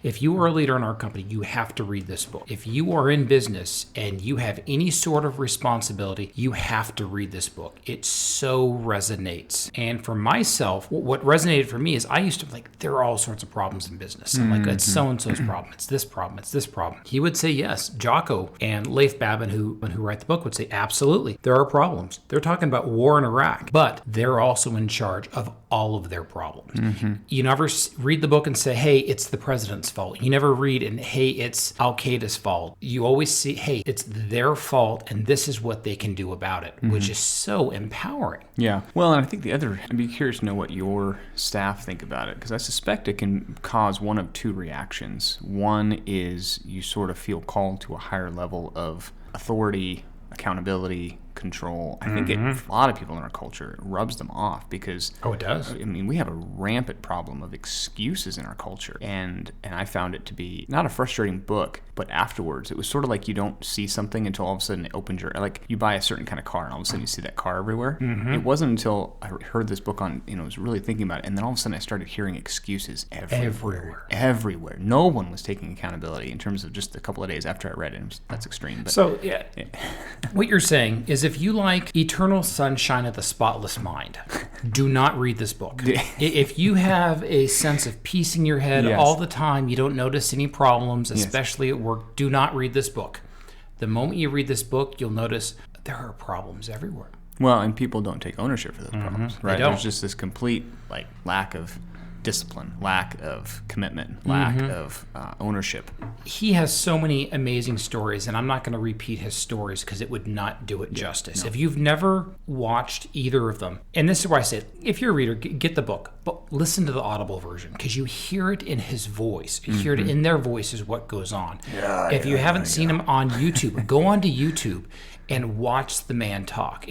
If you are a leader in our company, you have to read this book. If you are in business and you have any sort of responsibility, you have to read this book. It so resonates. And for myself, what resonated for me is I used to be like, there are all sorts of problems in business. I'm like, it's so-and-so's problem. It's this problem. It's this problem. He would say, yes. Jocko and Leif Babin, who write the book, would say, absolutely. There are problems. They're talking about war in Iraq, but they're also in charge of all of their problems. You never read the book and say, hey, it's the president's fault. You never read and, hey, it's Al-Qaeda's fault. You always see, hey, it's their fault and this is what they can do about it, which is so empowering. Yeah. Well, and I think I'd be curious to know what your staff think about it, because I suspect it can cause one of two reactions. One is you sort of feel called to a higher level of authority, accountability, control. I think a lot of people in our culture, it rubs them off because... Oh, it does? I mean, we have a rampant problem of excuses in our culture. And I found it to be not a frustrating book, but afterwards, it was sort of like you don't see something until all of a sudden it opens your... Like, you buy a certain kind of car and all of a sudden you see that car everywhere. It wasn't until I heard this book on, was really thinking about it, and then all of a sudden I started hearing excuses everywhere. No one was taking accountability in terms of just a couple of days after I read it. That's extreme. But, so, yeah. What you're saying is if you like Eternal Sunshine of the Spotless Mind, do not read this book. If you have a sense of peace in your head all the time, you don't notice any problems, especially at work, do not read this book. The moment you read this book, you'll notice there are problems everywhere. Well, and people don't take ownership for those problems, right? They don't. There's just this complete lack of discipline, lack of commitment, lack of ownership. He has so many amazing stories, and I'm not going to repeat his stories because it would not do it justice. No. If you've never watched either of them, and this is why I say, if you're a reader, get the book, but listen to the Audible version because you hear it in his voice. You hear it in their voices what goes on. If you haven't seen him on YouTube, go onto YouTube and watch the man talk.